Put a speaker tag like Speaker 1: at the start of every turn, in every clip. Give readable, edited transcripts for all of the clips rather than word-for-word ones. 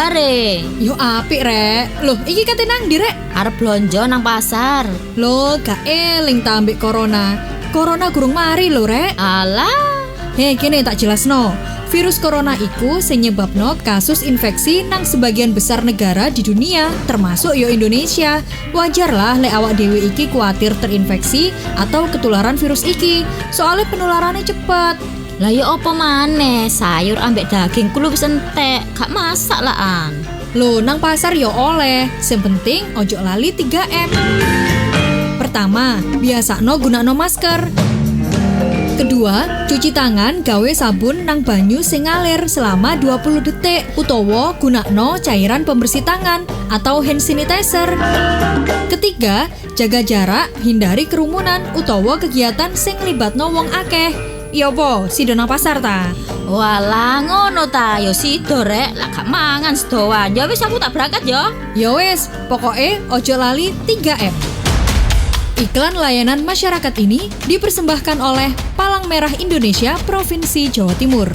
Speaker 1: kabare?
Speaker 2: Yo apik rek. Loh, iki kate nang ndi rek?
Speaker 1: Arep blonjo nang pasar.
Speaker 2: Loh, gak eling ta ambek corona. Corona gurung mari lho rek.
Speaker 1: Alah,
Speaker 2: Kene tak jelasno. Virus corona iku sing nyebabno kasus infeksi nang sebagian besar negara di dunia, termasuk yo Indonesia. Wajar lah lek awak dhewe iki kuatir terinfeksi atau ketularan virus iki. Soalnya penularannya cepet.
Speaker 1: lah ya apa maneh? Sayur ambek daging kulo wis entek, gak masak lah an.
Speaker 2: Loh, nang pasar yo oleh. Sing penting ojo lali 3M. Pertama, biasakno gunakno masker. Kedua, cuci tangan gawe sabun nang banyu sing ngalir selama 20 detik utawa gunakno cairan pembersih tangan atau hand sanitizer. Ketiga, jaga jarak, hindari kerumunan utawa kegiatan sing nglibatno wong akeh. Iya po, sido nang pasar ta?
Speaker 1: Walah ngono ta, yo sido rek, lah gak mangan sedoan. Ya wis aku tak berangkat yo.
Speaker 2: Ya wes, pokoke ojo lali 3M. Iklan layanan masyarakat ini dipersembahkan oleh Palang Merah Indonesia Provinsi Jawa Timur.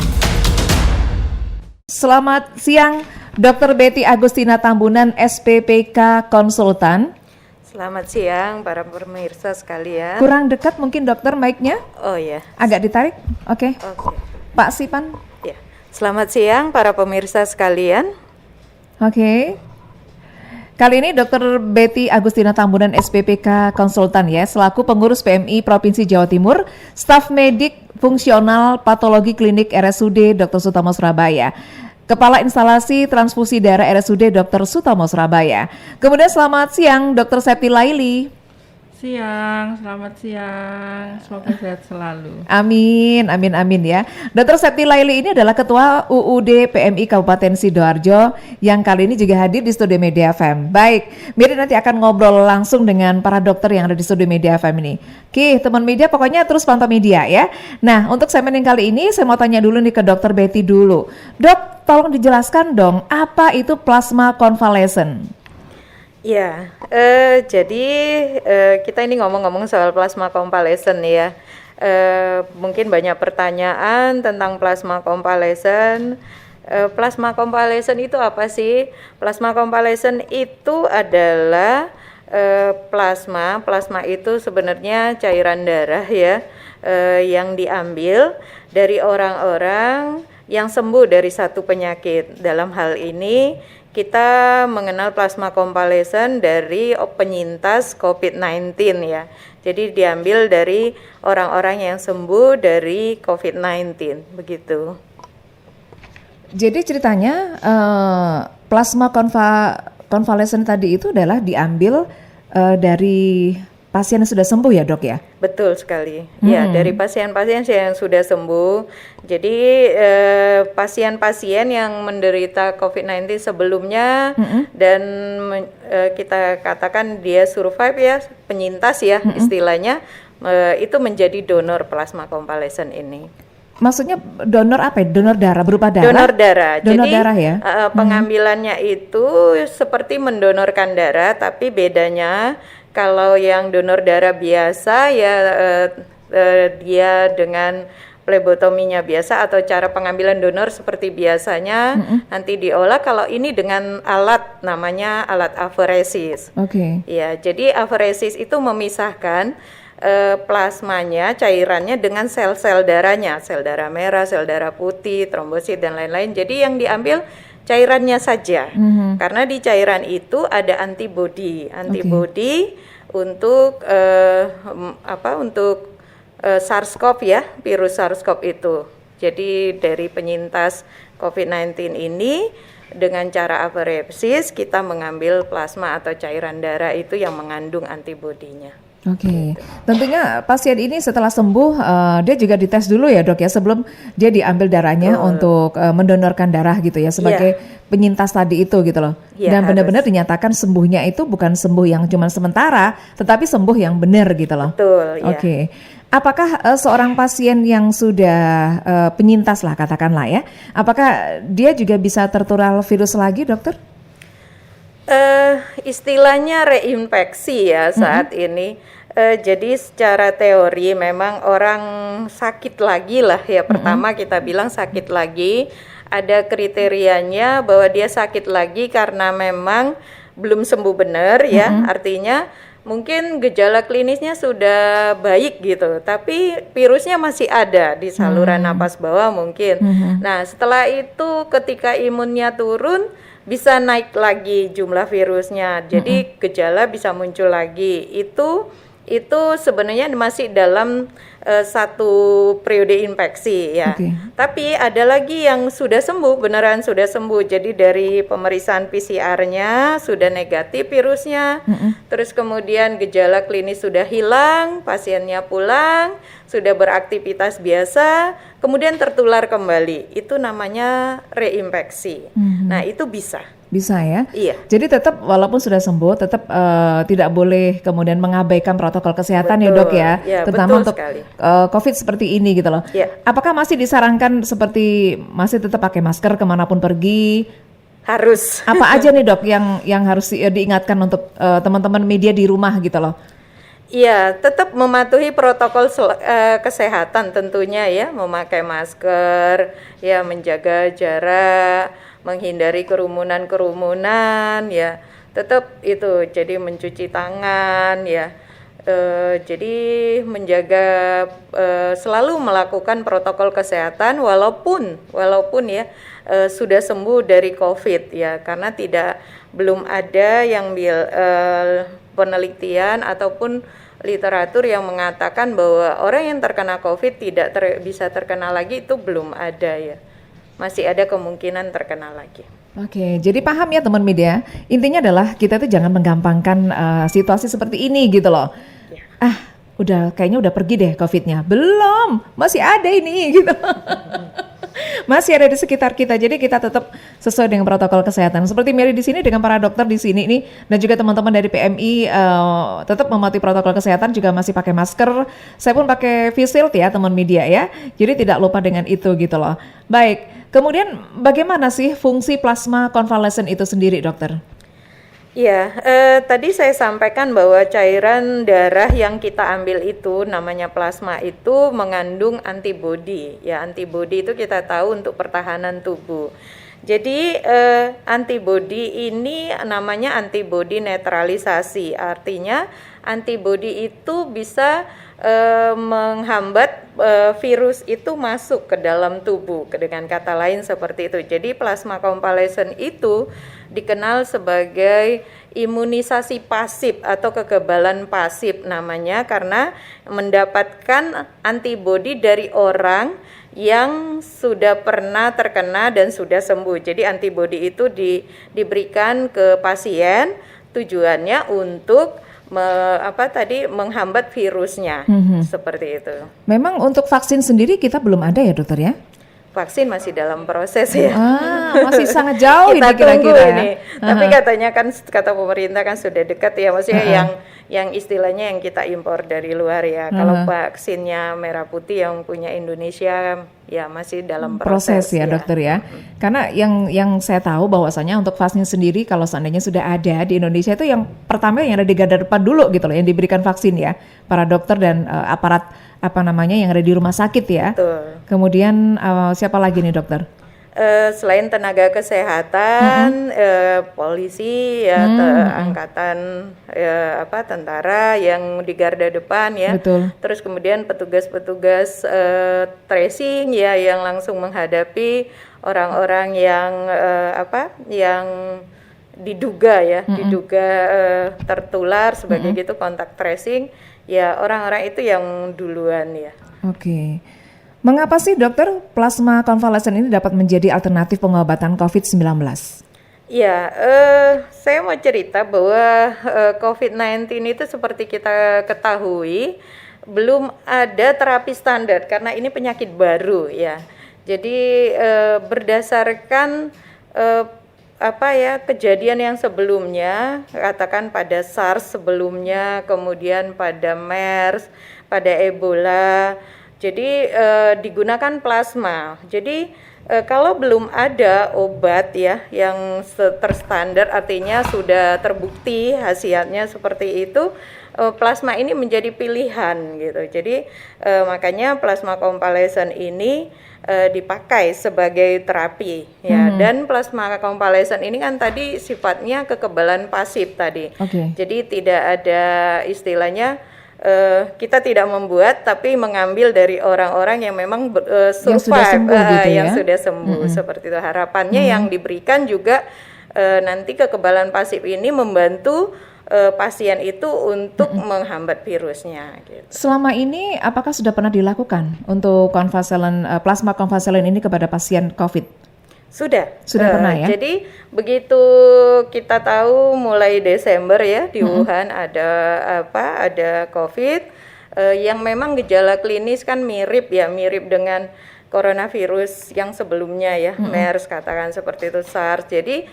Speaker 3: Selamat siang, Dr. Betty Agustina Tambunan, SPPK Konsultan.
Speaker 4: Selamat siang para pemirsa sekalian.
Speaker 3: Kurang dekat mungkin dokter mic-nya?
Speaker 4: Oh ya.
Speaker 3: Agak ditarik? Oke. Pak Sipan?
Speaker 4: Ya. Selamat siang para pemirsa sekalian.
Speaker 3: Oke. Kali ini Dr. Betty Agustina Tambunan, SPPK Konsultan ya, selaku pengurus PMI Provinsi Jawa Timur, staf medik fungsional patologi klinik RSUD Dr. Sutomo Surabaya. Kepala Instalasi Transfusi Darah RSUD Dr. Sutomo Surabaya. Kemudian selamat siang Dr. Septi Laili.
Speaker 5: Selamat siang, semoga sehat selalu.
Speaker 3: Amin ya. Dr. Septi Laili ini adalah Ketua UUD PMI Kabupaten Sidoarjo yang kali ini juga hadir di Studio Media FM. Baik, Miri nanti akan ngobrol langsung dengan para dokter yang ada di Studio Media FM ini. Oke, teman media pokoknya terus pantau media ya. Nah, untuk segmen yang kali ini saya mau tanya dulu nih ke Dr. Betty dulu. Dok, tolong dijelaskan dong, apa itu plasma convalescent?
Speaker 4: Ya, jadi kita ini ngomong-ngomong soal plasma convalescent ya. Mungkin banyak pertanyaan tentang plasma convalescent. Plasma convalescent itu apa sih? Plasma convalescent itu adalah plasma itu sebenarnya cairan darah ya, yang diambil dari orang-orang yang sembuh dari satu penyakit. Dalam hal ini kita mengenal plasma convalescent dari penyintas COVID-19 ya. Jadi diambil dari orang-orang yang sembuh dari COVID-19 begitu.
Speaker 3: Jadi ceritanya plasma convalescent tadi itu adalah diambil dari pasien yang sudah sembuh ya dok ya?
Speaker 4: Betul sekali. Ya, dari pasien-pasien yang sudah sembuh. Jadi pasien-pasien yang menderita COVID-19 sebelumnya dan kita katakan dia survive ya, penyintas ya istilahnya, itu menjadi donor plasma convalescent ini.
Speaker 3: Maksudnya donor apa ya? Donor darah berupa darah?
Speaker 4: Donor darah.
Speaker 3: Donor
Speaker 4: Jadi
Speaker 3: darah ya?
Speaker 4: pengambilannya itu seperti mendonorkan darah, tapi bedanya kalau yang donor darah biasa ya dia dengan plebotominya biasa atau cara pengambilan donor seperti biasanya nanti diolah. Kalau ini dengan alat namanya alat aferesis.
Speaker 3: Oke.
Speaker 4: Ya, jadi aferesis itu memisahkan plasmanya, cairannya dengan sel-sel darahnya, sel darah merah, sel darah putih, trombosit dan lain-lain. Jadi yang diambil cairannya saja. Karena di cairan itu ada antibodi untuk SARS-CoV ya, virus SARS-CoV itu. Jadi dari penyintas COVID-19 ini dengan cara aferesis kita mengambil plasma atau cairan darah itu yang mengandung antibodinya.
Speaker 3: Oke, tentunya pasien ini setelah sembuh dia juga dites dulu ya dok ya sebelum dia diambil darahnya untuk mendonorkan darah gitu ya sebagai penyintas tadi itu gitu loh. Dan benar-benar dinyatakan sembuhnya itu bukan sembuh yang cuma sementara, tetapi sembuh yang benar gitu loh.
Speaker 4: Betul.
Speaker 3: Oke. Apakah seorang pasien yang sudah penyintas lah katakanlah ya, apakah dia juga bisa tertular virus lagi dokter?
Speaker 4: Istilahnya reinfeksi ya saat ini. Jadi secara teori memang orang sakit lagi lah ya. Pertama kita bilang sakit lagi ada kriterianya bahwa dia sakit lagi karena memang belum sembuh benar ya, artinya mungkin gejala klinisnya sudah baik gitu, tapi virusnya masih ada di saluran napas bawah mungkin. Nah, setelah itu ketika imunnya turun, bisa naik lagi jumlah virusnya. Jadi gejala bisa muncul lagi. Itu sebenarnya masih dalam satu periode infeksi ya. Tapi ada lagi yang sudah sembuh, beneran sudah sembuh. Jadi dari pemeriksaan PCR-nya sudah negatif virusnya. Terus kemudian gejala klinis sudah hilang, pasiennya pulang, sudah beraktivitas biasa, kemudian tertular kembali. Itu namanya reinfeksi. Nah, itu bisa.
Speaker 3: Bisa ya?
Speaker 4: Iya.
Speaker 3: Jadi tetap walaupun sudah sembuh, tetap tidak boleh kemudian mengabaikan protokol kesehatan ya
Speaker 4: Betul.
Speaker 3: dok ya,
Speaker 4: Ya,
Speaker 3: terutama
Speaker 4: betul
Speaker 3: untuk
Speaker 4: sekali.
Speaker 3: COVID seperti ini gitu loh.
Speaker 4: Ya.
Speaker 3: Apakah masih disarankan seperti masih tetap pakai masker kemanapun pergi?
Speaker 4: Harus.
Speaker 3: Apa aja nih dok yang harus diingatkan untuk teman-teman media di rumah gitu loh?
Speaker 4: Iya, tetap mematuhi protokol kesehatan tentunya ya, memakai masker, ya menjaga jarak, menghindari kerumunan-kerumunan ya, tetap itu, jadi mencuci tangan ya, jadi menjaga selalu melakukan protokol kesehatan walaupun ya sudah sembuh dari COVID ya, karena belum ada yang penelitian ataupun literatur yang mengatakan bahwa orang yang terkena COVID tidak bisa terkena lagi, itu belum ada ya. Masih ada kemungkinan terkena lagi.
Speaker 3: Oke, jadi paham ya teman media. Intinya adalah kita tuh jangan menggampangkan situasi seperti ini gitu loh.
Speaker 4: Ya.
Speaker 3: Kayaknya udah pergi deh COVID-nya. Belum, masih ada ini gitu. Masih ada di sekitar kita. Jadi kita tetap sesuai dengan protokol kesehatan. Seperti Mary di sini dengan para dokter di sini nih, dan juga teman-teman dari PMI tetap mematuhi protokol kesehatan, juga masih pakai masker. Saya pun pakai face shield ya teman media ya. Jadi tidak lupa dengan itu gitu loh. Baik. Kemudian bagaimana sih fungsi plasma konvalesen itu sendiri, dokter?
Speaker 4: Ya, tadi saya sampaikan bahwa cairan darah yang kita ambil itu namanya plasma itu mengandung antibodi. Ya, antibodi itu kita tahu untuk pertahanan tubuh. Jadi antibodi ini namanya antibodi netralisasi. Artinya antibodi itu bisa menghambat virus itu masuk ke dalam tubuh, dengan kata lain seperti itu. Jadi plasma konvalesen itu dikenal sebagai imunisasi pasif atau kekebalan pasif namanya, karena mendapatkan antibodi dari orang yang sudah pernah terkena dan sudah sembuh. Jadi antibodi itu diberikan ke pasien, tujuannya untuk menghambat virusnya, seperti itu.
Speaker 3: Memang untuk vaksin sendiri kita belum ada ya dokter ya?
Speaker 4: Vaksin masih dalam proses ya.
Speaker 3: Masih sangat jauh
Speaker 4: Kita
Speaker 3: ini kira-kira ya.
Speaker 4: ini. Tapi katanya kan, kata pemerintah kan sudah dekat ya, maksudnya yang istilahnya yang kita impor dari luar ya. Kalau vaksinnya merah putih yang punya Indonesia ya masih dalam proses
Speaker 3: ya dokter ya. Karena yang saya tahu bahwasanya untuk vaksin sendiri kalau seandainya sudah ada di Indonesia itu yang pertama yang ada di garda depan dulu gitu loh, yang diberikan vaksin ya, para dokter dan aparat yang ada di rumah sakit ya.
Speaker 4: Betul.
Speaker 3: Kemudian siapa lagi nih dokter?
Speaker 4: Selain tenaga kesehatan, polisi ya, angkatan tentara yang di garda depan ya.
Speaker 3: Betul.
Speaker 4: Terus kemudian petugas-petugas tracing ya, yang langsung menghadapi orang-orang yang yang diduga tertular sebagai gitu, kontak tracing ya, orang-orang itu yang duluan ya.
Speaker 3: Oke. Mengapa sih dokter plasma konvalesen ini dapat menjadi alternatif pengobatan COVID-19?
Speaker 4: Ya, saya mau cerita bahwa COVID-19 itu seperti kita ketahui belum ada terapi standar karena ini penyakit baru ya. Jadi berdasarkan kejadian yang sebelumnya, katakan pada SARS sebelumnya, kemudian pada MERS, pada Ebola. Jadi digunakan plasma. Jadi Kalau belum ada obat ya yang terstandar, artinya sudah terbukti hasilnya seperti itu, plasma ini menjadi pilihan gitu. Jadi makanya plasma konvalesen ini dipakai sebagai terapi ya. Dan plasma konvalesen ini kan tadi sifatnya kekebalan pasif tadi. Jadi tidak ada istilahnya kita tidak membuat tapi mengambil dari orang-orang yang memang survive, yang sudah sembuh seperti itu. Harapannya yang diberikan juga nanti kekebalan pasif ini membantu pasien itu untuk menghambat virusnya gitu.
Speaker 3: Selama ini apakah sudah pernah dilakukan untuk plasma konvalesen ini kepada pasien COVID?
Speaker 4: Sudah
Speaker 3: pernah ya.
Speaker 4: Jadi begitu kita tahu mulai Desember ya di Wuhan ada COVID yang memang gejala klinis kan mirip dengan coronavirus yang sebelumnya ya, MERS katakan seperti itu, SARS. Jadi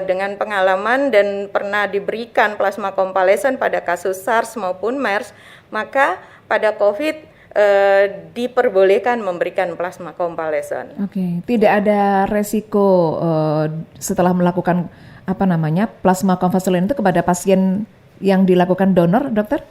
Speaker 4: dengan pengalaman dan pernah diberikan plasma konvalesen pada kasus SARS maupun MERS, maka pada COVID diperbolehkan memberikan plasma konvalesen.
Speaker 3: Tidak ada resiko setelah melakukan plasma konvalesen itu kepada pasien yang dilakukan donor, dokter?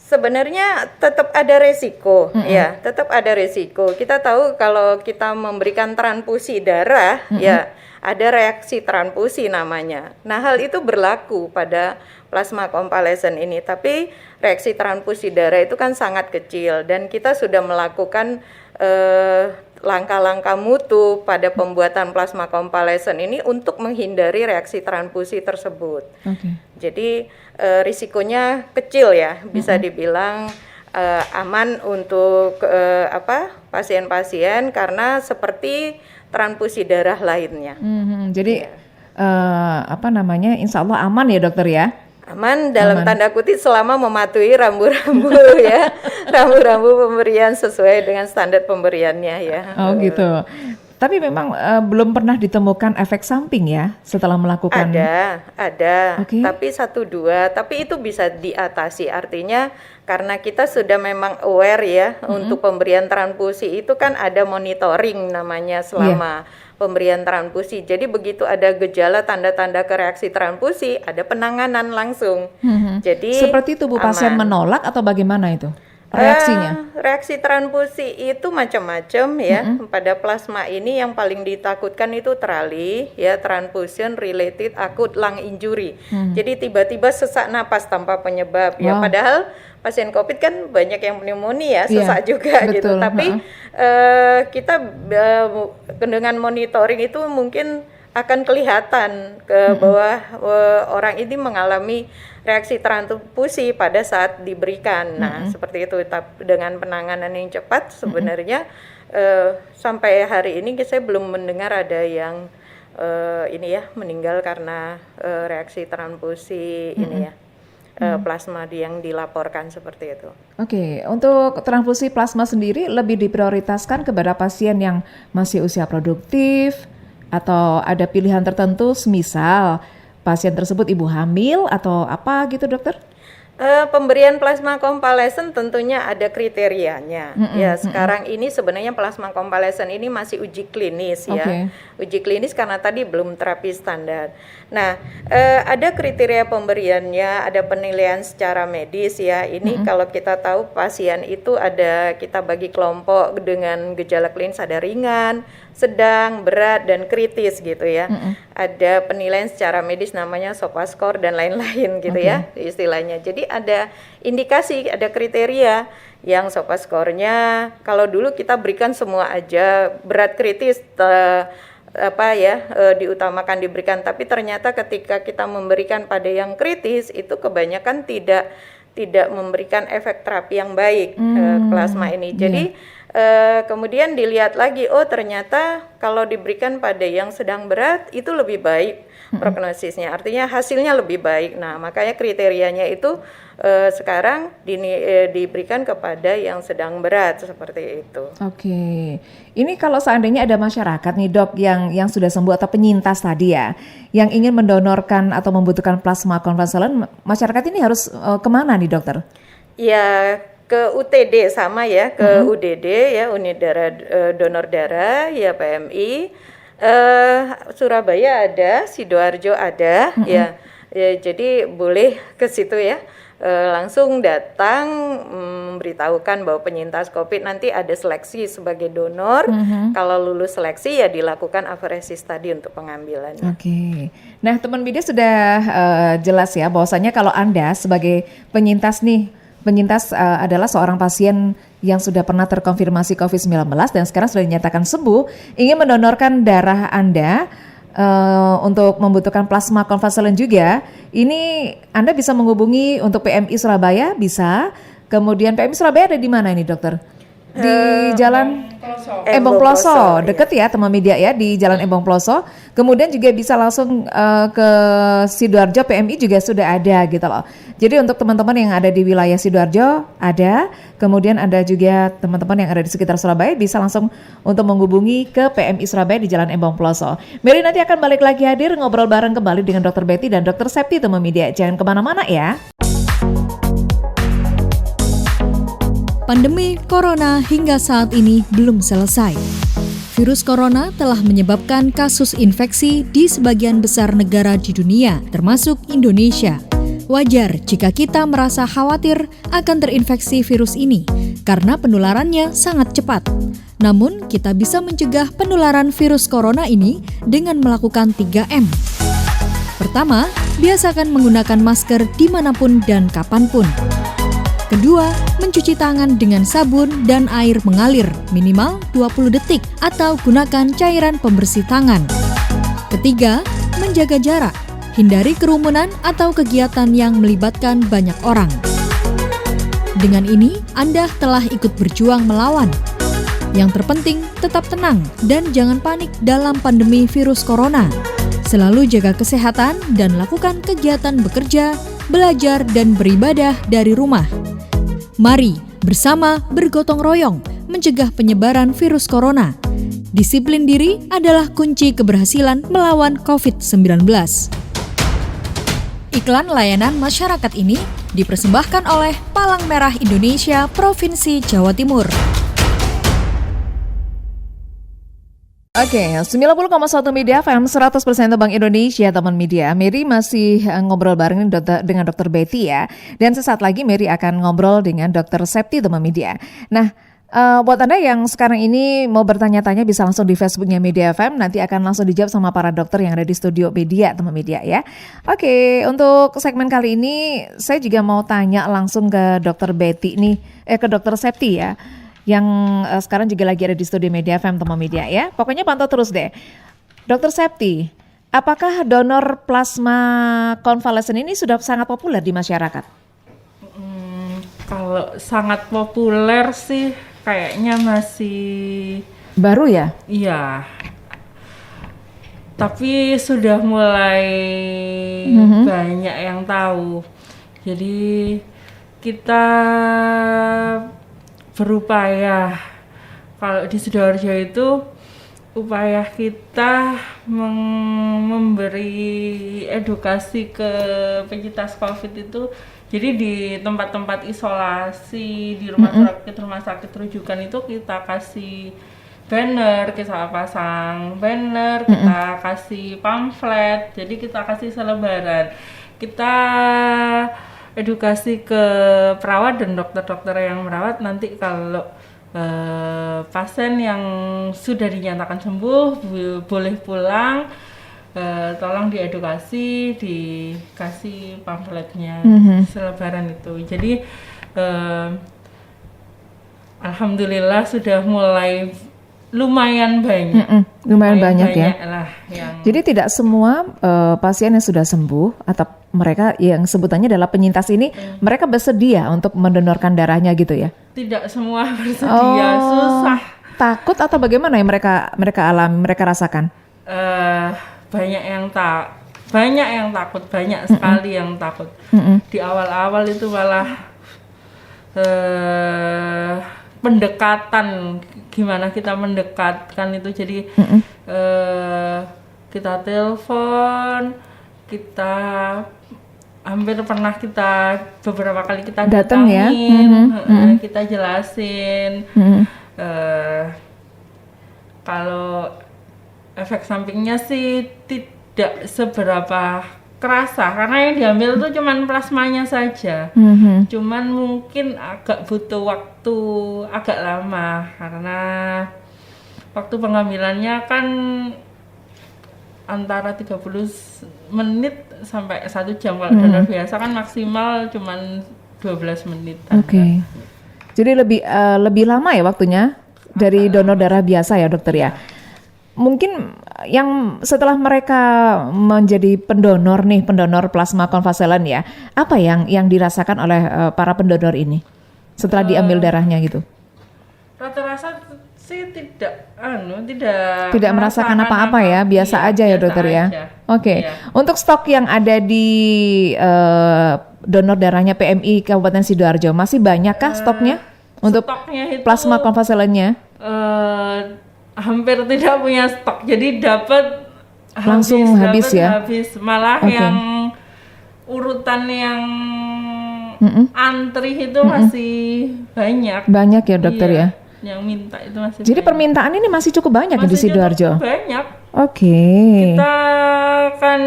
Speaker 4: Sebenarnya tetap ada resiko, ya, tetap ada resiko. Kita tahu kalau kita memberikan transfusi darah, ya, ada reaksi transfusi namanya. Nah, hal itu berlaku pada plasma konvalesen ini, tapi reaksi transfusi darah itu kan sangat kecil dan kita sudah melakukan langkah-langkah mutu pada pembuatan plasma konvalesen ini untuk menghindari reaksi transfusi tersebut. Jadi risikonya kecil ya, bisa dibilang aman untuk pasien-pasien karena seperti transfusi darah lainnya.
Speaker 3: Jadi insya Allah aman ya dokter ya?
Speaker 4: Aman dalam tanda kutip selama mematuhi rambu-rambu ya, rambu-rambu pemberian sesuai dengan standar pemberiannya ya.
Speaker 3: Oh gitu. Tapi memang belum pernah ditemukan efek samping ya setelah melakukan.
Speaker 4: Ada. Tapi 1-2, tapi itu bisa diatasi. Artinya karena kita sudah memang aware ya untuk pemberian transfusi itu kan ada monitoring namanya selama pemberian transfusi. Jadi begitu ada gejala tanda-tanda reaksi transfusi, ada penanganan langsung. Jadi
Speaker 3: seperti tubuh pasien menolak atau bagaimana itu? Reaksinya?
Speaker 4: Reaksi transfusi itu macam-macam ya. Pada plasma ini yang paling ditakutkan itu TRALI ya, transfusion related acute lung injury. Jadi tiba-tiba sesak napas tanpa penyebab ya. Padahal pasien COVID kan banyak yang pneumonia, sesak juga gitu. Tapi kita dengan monitoring itu mungkin akan kelihatan bahwa orang ini mengalami reaksi transfusi pada saat diberikan. Nah, seperti itu. Dengan penanganan yang cepat sebenarnya sampai hari ini saya belum mendengar ada yang meninggal karena reaksi transfusi plasma yang dilaporkan seperti itu.
Speaker 3: Untuk transfusi plasma sendiri lebih diprioritaskan kepada pasien yang masih usia produktif atau ada pilihan tertentu, semisal pasien tersebut ibu hamil atau apa gitu dokter?
Speaker 4: Pemberian plasma konvalesen tentunya ada kriterianya. Sekarang ini sebenarnya plasma konvalesen ini masih uji klinis ya. Uji klinis karena tadi belum terapi standar. Nah, ada kriteria pemberiannya, ada penilaian secara medis ya. Ini kalau kita tahu pasien itu kita bagi kelompok dengan gejala klinis ada ringan, sedang, berat, dan kritis gitu ya. Ada penilaian secara medis namanya SOFA score dan lain-lain gitu ya istilahnya. Jadi ada indikasi, ada kriteria yang SOFA score-nya kalau dulu kita berikan semua aja, berat kritis diutamakan diberikan, tapi ternyata ketika kita memberikan pada yang kritis itu kebanyakan tidak memberikan efek terapi yang baik plasma ini. Jadi kemudian dilihat lagi, ternyata kalau diberikan pada yang sedang berat itu lebih baik prognosisnya, artinya hasilnya lebih baik. Nah, makanya kriterianya itu sekarang diberikan kepada yang sedang berat seperti itu.
Speaker 3: Ini kalau seandainya ada masyarakat nih dok yang sudah sembuh atau penyintas tadi ya, yang ingin mendonorkan atau membutuhkan plasma konvalesen, masyarakat ini harus kemana nih dokter?
Speaker 4: Ya, ke UTD sama ya, ke UDD ya, unit darah donor darah ya PMI. Surabaya ada, Sidoarjo ada ya. Jadi boleh ke situ ya. Langsung datang memberitahukan bahwa penyintas COVID nanti ada seleksi sebagai donor. Kalau lulus seleksi ya dilakukan aferesis tadi untuk pengambilan.
Speaker 3: Oke. Nah, teman media sudah jelas ya bahwasanya kalau Anda sebagai penyintas adalah seorang pasien yang sudah pernah terkonfirmasi COVID-19 dan sekarang sudah dinyatakan sembuh, ingin mendonorkan darah Anda untuk membutuhkan plasma konvalesen juga. Ini Anda bisa menghubungi untuk PMI Surabaya, bisa. Kemudian PMI Surabaya ada di mana ini, dokter? Di Jalan Embong Ploso, deket ya teman media ya, di Jalan Embong Ploso. Kemudian juga bisa langsung ke Sidoarjo, PMI juga sudah ada gitu loh. Jadi untuk teman-teman yang ada di wilayah Sidoarjo ada, kemudian ada juga teman-teman yang ada di sekitar Surabaya bisa langsung untuk menghubungi ke PMI Surabaya di Jalan Embong Ploso. Mary nanti akan balik lagi hadir ngobrol bareng kembali dengan Dr. Betty dan Dr. Septi teman media. Jangan kemana-mana ya.
Speaker 2: Pandemi corona hingga saat ini belum selesai. Virus corona telah menyebabkan kasus infeksi di sebagian besar negara di dunia, termasuk Indonesia. Wajar jika kita merasa khawatir akan terinfeksi virus ini, karena penularannya sangat cepat. Namun, kita bisa mencegah penularan virus corona ini dengan melakukan 3M. Pertama, biasakan menggunakan masker dimanapun dan kapanpun. Kedua, mencuci tangan dengan sabun dan air mengalir minimal 20 detik atau gunakan cairan pembersih tangan. Ketiga, menjaga jarak. Hindari kerumunan atau kegiatan yang melibatkan banyak orang. Dengan ini, Anda telah ikut berjuang melawan. Yang terpenting, tetap tenang dan jangan panik dalam pandemi virus corona. Selalu jaga kesehatan dan lakukan kegiatan bekerja, belajar, dan beribadah dari rumah. Mari bersama bergotong royong mencegah penyebaran virus corona. Disiplin diri adalah kunci keberhasilan melawan COVID-19. Iklan layanan masyarakat ini dipersembahkan oleh Palang Merah Indonesia Provinsi Jawa Timur.
Speaker 3: Oke, 90,1 Media FM 100% Bank Indonesia, teman media. Mary masih ngobrol bareng dengan Dr. Betty ya. Dan sesaat lagi Mary akan ngobrol dengan Dr. Septi, teman media. Nah, buat Anda yang sekarang ini mau bertanya-tanya bisa langsung di Facebooknya Media FM. Nanti akan langsung dijawab sama para dokter yang ada di studio media, teman media ya. Oke, untuk segmen kali ini saya juga mau tanya langsung ke Dr. Betty nih, ke Dr. Septi ya. Yang sekarang juga lagi ada di studio Media FM, teman media ya. Pokoknya pantau terus deh. Dr. Septi, apakah donor plasma konvalesen ini sudah sangat populer di masyarakat?
Speaker 5: Kalau sangat populer sih kayaknya masih
Speaker 3: baru ya?
Speaker 5: Iya. Tapi sudah mulai banyak yang tahu. Jadi kita berupaya, kalau di Sidoarjo itu upaya kita memberi edukasi ke penyintas COVID itu, jadi di tempat-tempat isolasi, di rumah sakit rujukan itu kita kasih banner, kita pasang banner, kita kasih pamflet, jadi kita kasih selebaran, kita edukasi ke perawat dan dokter-dokter yang merawat. Nanti kalau pasien yang sudah dinyatakan sembuh boleh pulang, tolong diedukasi, dikasih pamfletnya, selebaran itu. Jadi alhamdulillah sudah mulai lumayan banyak.
Speaker 3: Lumayan banyak ya.
Speaker 5: Lah yang...
Speaker 3: Jadi tidak semua pasien yang sudah sembuh atau mereka yang sebutannya adalah penyintas ini, mereka bersedia untuk mendonorkan darahnya gitu ya? Tidak
Speaker 5: semua bersedia, susah.
Speaker 3: Takut atau bagaimana yang mereka alami, mereka rasakan?
Speaker 5: Banyak yang takut, banyak sekali yang takut. Di awal-awal itu malah pendekatan, gimana kita mendekatkan itu, jadi kita telepon, kita hampir pernah beberapa kali kita
Speaker 3: datang ya,
Speaker 5: kita jelasin kalau efek sampingnya sih tidak seberapa kerasa karena yang diambil tuh cuman plasmanya saja. Cuman mungkin agak butuh waktu agak lama karena waktu pengambilannya kan antara 30 menit sampai 1 jam. Kalau donor biasa kan maksimal cuman 12 menit.
Speaker 3: Oke. Jadi lebih lama ya waktunya dari donor darah biasa ya dokter ya. Mungkin yang setelah mereka menjadi pendonor plasma konvaselen ya, apa yang dirasakan oleh para pendonor ini setelah diambil darahnya gitu?
Speaker 5: Rata-rata sih tidak
Speaker 3: merasakan apa-apa ya, biasa aja ya dokter ya. Oke. Untuk stok yang ada di donor darahnya PMI Kabupaten Sidoarjo masih banyakkah stoknya untuk plasma konvaselennya?
Speaker 5: Hampir tidak punya stok, jadi dapat
Speaker 3: langsung habis ya.
Speaker 5: Malah yang urutan yang antri itu masih banyak
Speaker 3: ya dokter ya.
Speaker 5: Yang minta itu masih
Speaker 3: jadi banyak. Permintaan ini masih cukup banyak di Sidoarjo.
Speaker 5: Banyak.
Speaker 3: Oke.
Speaker 5: Kita kan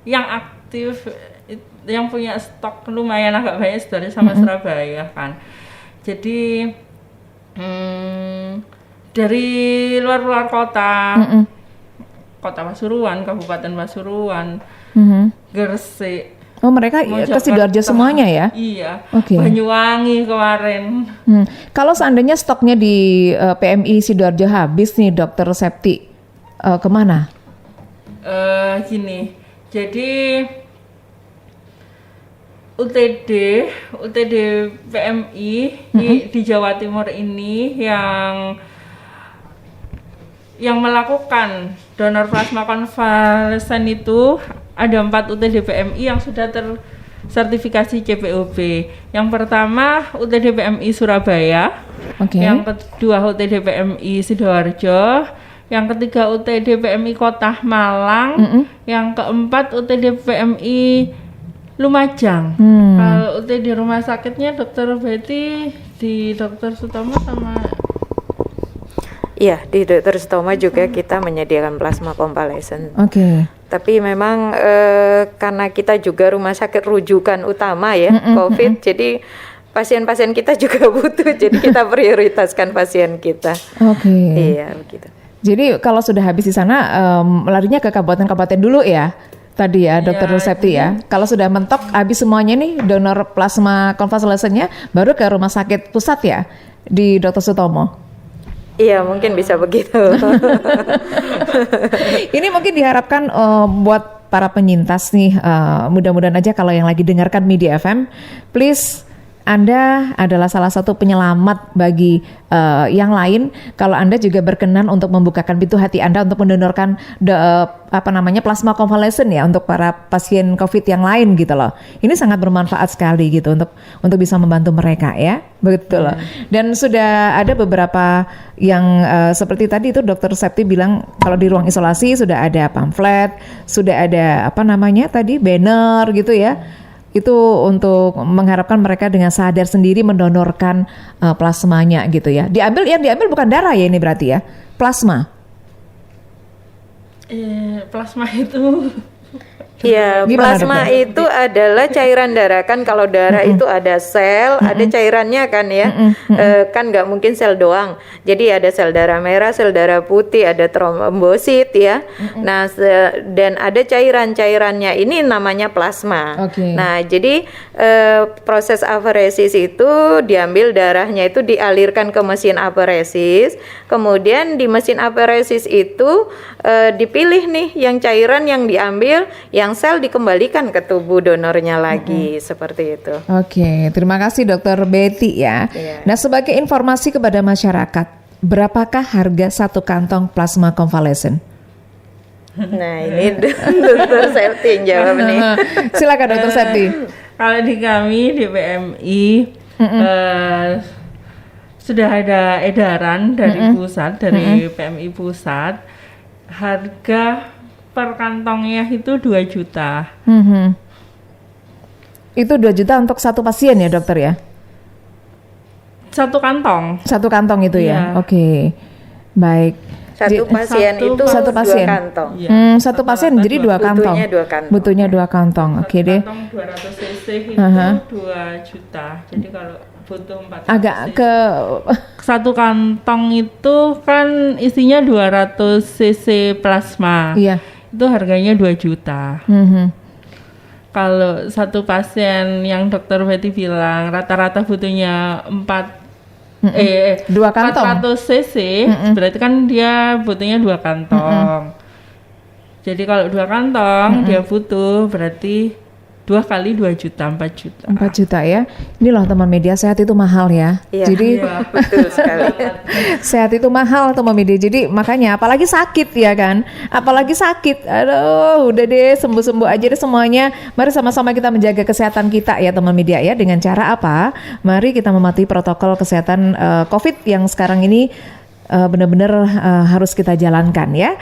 Speaker 5: yang aktif, yang punya stok lumayan agak banyak Sidoarjo sama Surabaya kan. Jadi dari luar kota, kota Pasuruan, Kabupaten Pasuruan, Gresik.
Speaker 3: Oh mereka ke Sidoarjo semuanya ya?
Speaker 5: Iya.
Speaker 3: Okay.
Speaker 5: Banyuwangi kemarin.
Speaker 3: Kalau seandainya stoknya di PMI Sidoarjo habis nih, Dokter Septi, kemana?
Speaker 5: Gini, jadi UTD PMI di Jawa Timur ini yang melakukan donor plasma konvalesen itu ada 4 UTD PMI yang sudah tersertifikasi CPOB. Yang pertama UTD PMI Surabaya, yang kedua UTD PMI Sidoarjo, yang ketiga UTD PMI Kota Malang, yang keempat UTD PMI Lumajang. Kalau UTD rumah sakitnya Dokter Betty di Dokter Sutomo sama.
Speaker 4: Iya, di Dokter Sutomo juga kita menyediakan plasma konvalesen.
Speaker 3: Oke.
Speaker 4: Tapi memang karena kita juga rumah sakit rujukan utama ya COVID, jadi pasien-pasien kita juga butuh, jadi kita prioritaskan pasien kita.
Speaker 3: Oke.
Speaker 4: Iya, begitu.
Speaker 3: Jadi kalau sudah habis di sana larinya ke kabupaten-kabupaten dulu ya. Tadi ya Dokter Septi ya. Kalau sudah mentok habis semuanya nih donor plasma konvalesennya baru ke rumah sakit pusat ya di Dokter Sutomo.
Speaker 4: Iya mungkin bisa begitu.
Speaker 3: Ini mungkin diharapkan buat para penyintas nih, mudah-mudahan aja kalau yang lagi dengarkan Media FM, please Anda adalah salah satu penyelamat bagi yang lain. Kalau Anda juga berkenan untuk membukakan pintu hati Anda untuk mendonorkan plasma konvalesen ya untuk para pasien COVID yang lain gitu loh. Ini sangat bermanfaat sekali gitu untuk bisa membantu mereka ya, betul loh. Dan sudah ada beberapa yang seperti tadi itu Dokter Septi bilang kalau di ruang isolasi sudah ada pamflet, sudah ada banner gitu ya. Itu untuk mengharapkan mereka dengan sadar sendiri mendonorkan plasmanya gitu ya. Yang diambil bukan darah ya ini berarti ya, plasma.
Speaker 5: Plasma itu.
Speaker 4: Iya, plasma itu adalah cairan darah kan. Kalau darah itu ada sel, ada cairannya kan ya. Kan nggak mungkin sel doang. Jadi ada sel darah merah, sel darah putih, ada trombosit ya. Nah, dan ada cairannya ini namanya plasma. Nah, jadi proses aferesis itu diambil darahnya itu dialirkan ke mesin aferesis. Kemudian di mesin aferesis itu dipilih nih yang cairan yang diambil, yang sel dikembalikan ke tubuh donornya lagi, seperti itu.
Speaker 3: Oke, terima kasih Dokter Betty ya. Nah, sebagai informasi kepada masyarakat, berapakah harga satu kantong plasma konvalesen?
Speaker 4: Nah, ini Dokter Septi jawab nih.
Speaker 3: Silakan Dokter Septi.
Speaker 5: Kalau di kami di PMI sudah ada edaran dari pusat, dari PMI pusat, harga per kantongnya itu 2 juta.
Speaker 3: Itu 2 juta untuk satu pasien ya dokter ya?
Speaker 5: Satu kantong.
Speaker 3: Satu kantong itu ya?
Speaker 5: Iya.
Speaker 3: Oke, baik.
Speaker 4: Satu pasien itu
Speaker 3: satu pasien.
Speaker 4: 2 kantong.
Speaker 5: Iya.
Speaker 3: Satu pasien jadi 2 kantong.
Speaker 4: Butuhnya 2 kantong.
Speaker 3: Butuhnya 2 kantong. Oke deh.
Speaker 5: Kantong 200 cc itu 2 juta. Jadi kalau butuh 400
Speaker 3: Agak
Speaker 5: cc.
Speaker 3: ke
Speaker 5: Satu kantong itu kan isinya 200 cc plasma.
Speaker 3: iya.
Speaker 5: Itu harganya 2 juta. Kalau satu pasien yang dokter Betty bilang rata-rata butuhnya
Speaker 3: 2 kantong.
Speaker 5: 400 cc, berarti kan dia butuhnya 2 kantong. Jadi kalau 2 kantong dia butuh berarti 2 kali 2 juta, 4 juta.
Speaker 3: 4 juta ya. Ini loh teman media, sehat itu mahal ya.
Speaker 4: Iya,
Speaker 3: Jadi
Speaker 5: Iya.
Speaker 4: betul sekali.
Speaker 3: sehat itu mahal teman media. Jadi makanya apalagi sakit ya kan. Apalagi sakit. Aduh, udah deh sembuh-sembuh aja deh semuanya. Mari sama-sama kita menjaga kesehatan kita ya teman media ya. Dengan cara apa? Mari kita mematuhi protokol kesehatan COVID yang sekarang ini benar-benar harus kita jalankan ya.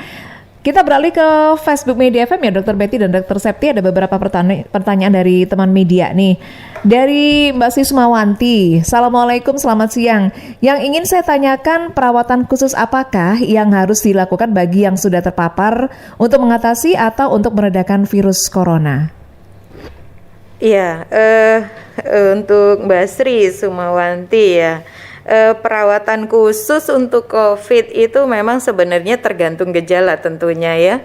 Speaker 3: Kita beralih ke Facebook Media FM ya Dr. Betty dan Dr. Septi. Ada beberapa pertanyaan dari teman media nih. Dari Mbak Sismawanti. Assalamualaikum, selamat siang. Yang ingin saya tanyakan, perawatan khusus apakah yang harus dilakukan bagi yang sudah terpapar untuk mengatasi atau untuk meredakan virus corona?
Speaker 4: Iya, untuk Mbak Sri Sumawanti ya, perawatan khusus untuk COVID itu memang sebenarnya tergantung gejala tentunya ya.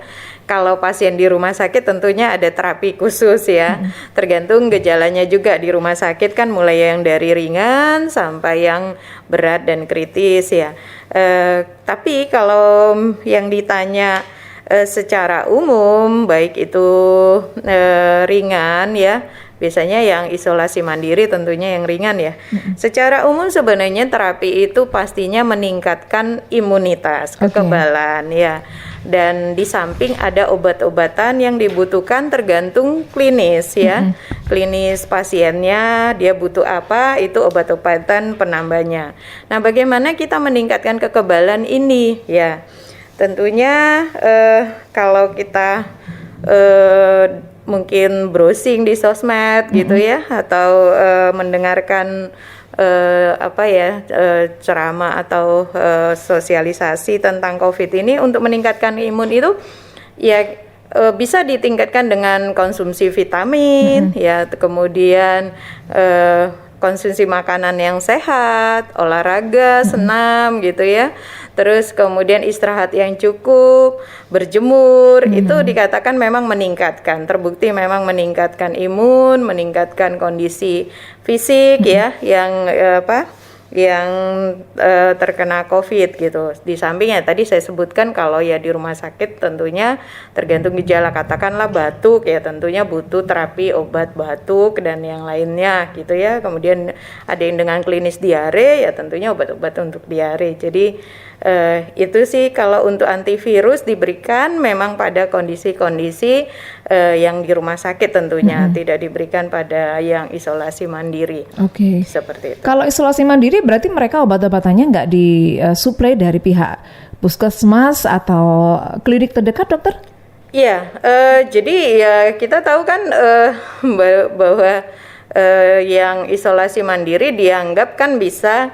Speaker 4: Kalau pasien di rumah sakit tentunya ada terapi khusus ya. Tergantung gejalanya juga di rumah sakit kan mulai yang dari ringan sampai yang berat dan kritis ya. Tapi kalau yang ditanya secara umum baik itu ringan ya, biasanya yang isolasi mandiri tentunya yang ringan ya. Secara umum sebenarnya terapi itu pastinya meningkatkan imunitas, kekebalan ya. Dan di samping ada obat-obatan yang dibutuhkan tergantung klinis ya. Klinis pasiennya dia butuh apa, itu obat-obatan penambahnya. Nah, bagaimana kita meningkatkan kekebalan ini ya? Tentunya kalau kita mungkin browsing di sosmed gitu ya, atau mendengarkan ceramah atau sosialisasi tentang COVID ini untuk meningkatkan imun itu ya bisa ditingkatkan dengan konsumsi vitamin ya, kemudian konsumsi makanan yang sehat, olahraga, senam gitu ya. Terus kemudian istirahat yang cukup, berjemur, itu dikatakan memang meningkatkan, terbukti memang meningkatkan imun, meningkatkan kondisi fisik ya, yang terkena COVID gitu. Di sampingnya tadi saya sebutkan kalau ya di rumah sakit tentunya tergantung gejala, katakanlah batuk ya tentunya butuh terapi obat batuk dan yang lainnya gitu ya. Kemudian ada yang dengan klinis diare ya tentunya obat-obat untuk diare. Jadi itu sih kalau untuk antivirus diberikan memang pada kondisi-kondisi yang di rumah sakit tentunya, tidak diberikan pada yang isolasi mandiri.
Speaker 3: Oke.
Speaker 4: Seperti itu.
Speaker 3: Kalau isolasi mandiri berarti mereka obat-obatannya nggak disuplai dari pihak puskesmas atau klinik terdekat, dokter?
Speaker 4: Iya, jadi ya kita tahu kan bahwa yang isolasi mandiri dianggap kan bisa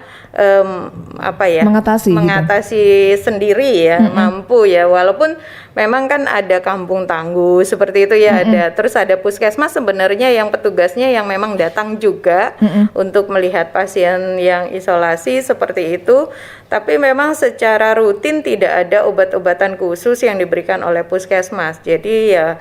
Speaker 4: mengatasi sendiri ya, mampu ya, walaupun memang kan ada kampung tangguh seperti itu ya, ada terus ada puskesmas sebenarnya yang petugasnya yang memang datang juga untuk melihat pasien yang isolasi seperti itu, tapi memang secara rutin tidak ada obat-obatan khusus yang diberikan oleh puskesmas. Jadi ya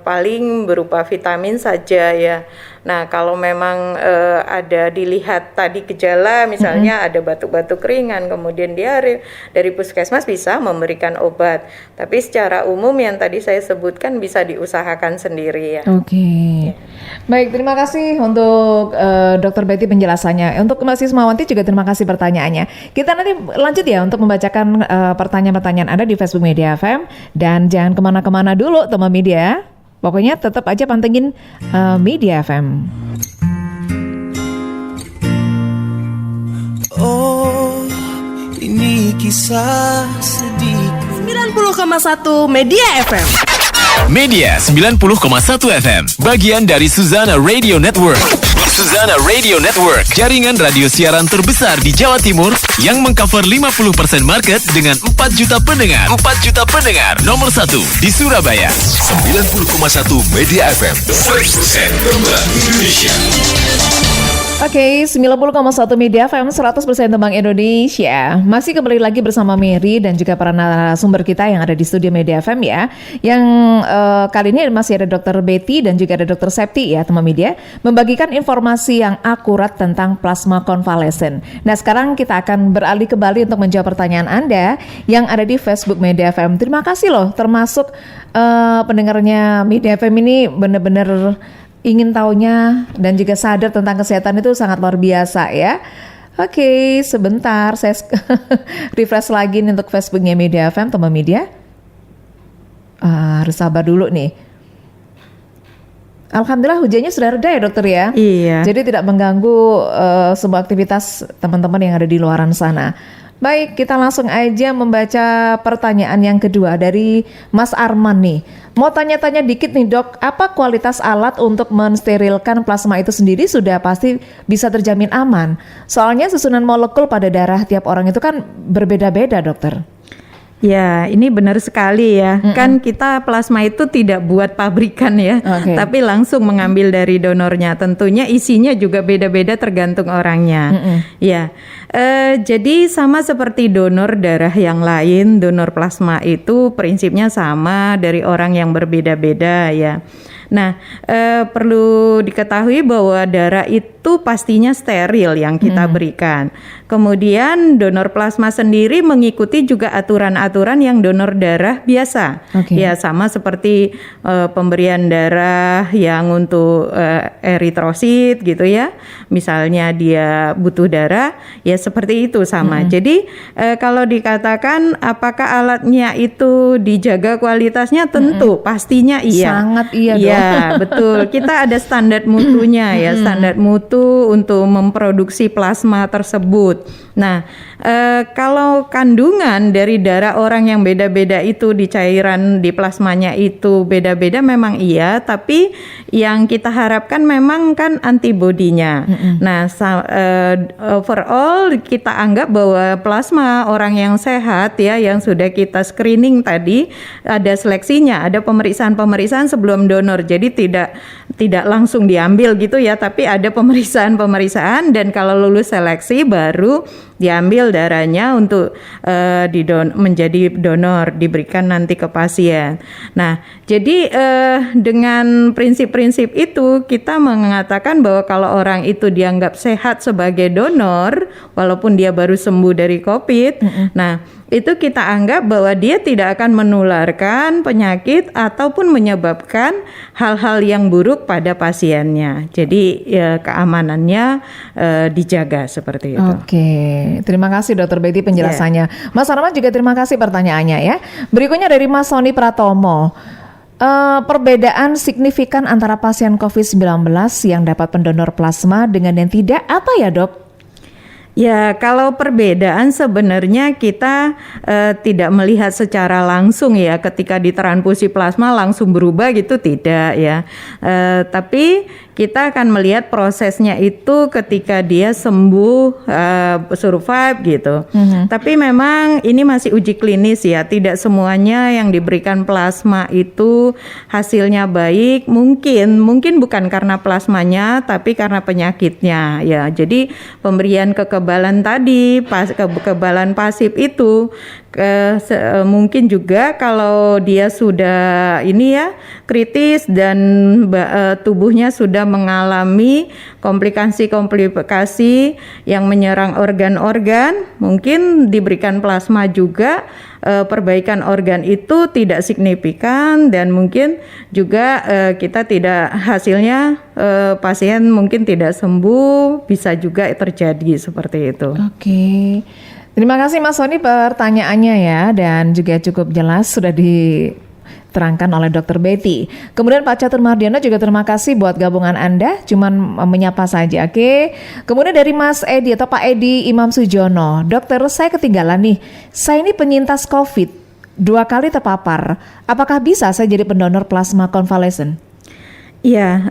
Speaker 4: paling berupa vitamin saja ya. Nah, kalau memang ada dilihat tadi gejala, misalnya ada batuk-batuk ringan, kemudian diare, dari puskesmas bisa memberikan obat. Tapi secara umum yang tadi saya sebutkan bisa diusahakan sendiri ya.
Speaker 3: Oke. Baik, terima kasih untuk Dr. Betty penjelasannya. Untuk Mbak Sismawanti juga terima kasih pertanyaannya. Kita nanti lanjut ya untuk membacakan pertanyaan-pertanyaan Anda di Facebook Media FM. Dan jangan kemana-kemana dulu teman media. Pokoknya tetap aja pantengin Media FM.
Speaker 6: Oh, ini kisah sedihku. 90,1 Media FM.
Speaker 7: Media 90,1 FM, bagian dari Suzzana Radio Network. Suzzana Radio Network, jaringan radio siaran terbesar di Jawa Timur yang mengcover 50% market dengan 4 juta pendengar. 4 juta pendengar, nomor 1 di Surabaya.
Speaker 8: 90,1 Media FM, 100% Tembang Indonesia.
Speaker 3: Oke, 90,1 Media FM 100% Tembang Indonesia. Masih kembali lagi bersama Mary dan juga para narasumber kita yang ada di studio Media FM ya. Yang kali ini masih ada Dr. Betty dan juga ada Dr. Septi ya, teman media, membagikan informasi yang akurat tentang plasma konvalesen. Nah, sekarang kita akan beralih kembali untuk menjawab pertanyaan Anda yang ada di Facebook Media FM. Terima kasih loh, termasuk pendengarnya Media FM ini benar-benar ingin taunya dan juga sadar tentang kesehatan itu sangat luar biasa ya. Oke, sebentar saya refresh lagi nih untuk Facebooknya Media FM, teman media. Harus sabar dulu nih. Alhamdulillah hujannya sudah reda ya dokter ya.
Speaker 4: Iya.
Speaker 3: Jadi tidak mengganggu semua aktivitas teman-teman yang ada di luaran sana. Baik, kita langsung aja membaca pertanyaan yang kedua dari Mas Arman nih. Mau tanya-tanya dikit nih dok, apa kualitas alat untuk mensterilkan plasma itu sendiri sudah pasti bisa terjamin aman? Soalnya susunan molekul pada darah tiap orang itu kan berbeda-beda dokter.
Speaker 4: Ya, ini benar sekali ya. Kan kita plasma itu tidak buat pabrikan ya, tapi langsung mengambil dari donornya. Tentunya isinya juga beda-beda tergantung orangnya. Ya, jadi sama seperti donor darah yang lain, donor plasma itu prinsipnya sama dari orang yang berbeda-beda ya. Nah, perlu diketahui bahwa darah itu pastinya steril yang kita berikan. Kemudian donor plasma sendiri mengikuti juga aturan-aturan yang donor darah biasa. Ya, sama seperti pemberian darah yang untuk eritrosit gitu ya. Misalnya dia butuh darah, ya seperti itu sama. Jadi kalau dikatakan apakah alatnya itu dijaga kualitasnya, tentu pastinya iya.
Speaker 3: Sangat iya dong.
Speaker 4: Ya, betul. Kita ada standar mutunya ya, standar mutu untuk memproduksi plasma tersebut. Nah, kalau kandungan dari darah orang yang beda-beda itu di cairan di plasmanya itu beda-beda memang iya, tapi yang kita harapkan memang kan antibodinya. Nah, overall kita anggap bahwa plasma orang yang sehat ya, yang sudah kita screening tadi ada seleksinya, ada pemeriksaan-pemeriksaan sebelum donor. Jadi tidak langsung diambil gitu ya, tapi ada pemeriksaan dan kalau lulus seleksi baru diambil darahnya untuk menjadi donor, diberikan nanti ke pasien. Nah, jadi dengan prinsip-prinsip itu kita mengatakan bahwa kalau orang itu dianggap sehat sebagai donor, walaupun dia baru sembuh dari COVID, nah itu kita anggap bahwa dia tidak akan menularkan penyakit ataupun menyebabkan hal-hal yang buruk pada pasiennya. Jadi ya, keamanannya dijaga seperti itu.
Speaker 3: Oke, terima kasih Dr. Betty penjelasannya. Mas Arman juga terima kasih pertanyaannya ya. Berikutnya dari Mas Sony Pratomo. Perbedaan signifikan antara pasien COVID-19 yang dapat pendonor plasma dengan yang tidak apa ya dok?
Speaker 4: Ya, kalau perbedaan sebenarnya kita tidak melihat secara langsung ya, ketika ditransfusi plasma langsung berubah gitu tidak ya. Tapi kita akan melihat prosesnya itu ketika dia sembuh, survive gitu. Tapi memang ini masih uji klinis ya, tidak semuanya yang diberikan plasma itu hasilnya baik. Mungkin bukan karena plasmanya, tapi karena penyakitnya ya. Jadi pemberian kekebalan tadi, kekebalan pasif itu mungkin juga kalau dia sudah ini ya kritis dan tubuhnya sudah mengalami komplikasi-komplikasi yang menyerang organ-organ, mungkin diberikan plasma juga, perbaikan organ itu tidak signifikan dan mungkin juga kita tidak hasilnya pasien mungkin tidak sembuh, bisa juga terjadi seperti itu.
Speaker 3: Oke. Terima kasih Mas Sony pertanyaannya ya, dan juga cukup jelas sudah diterangkan oleh Dr. Betty. Kemudian Pak Catur Mardiono juga terima kasih buat gabungan Anda, cuman menyapa saja, oke. Kemudian dari Mas Edi atau Pak Edi Imam Sujono, dokter saya ketinggalan nih, saya ini penyintas COVID 2 kali terpapar, apakah bisa saya jadi pendonor plasma konvalesen?
Speaker 4: Ya,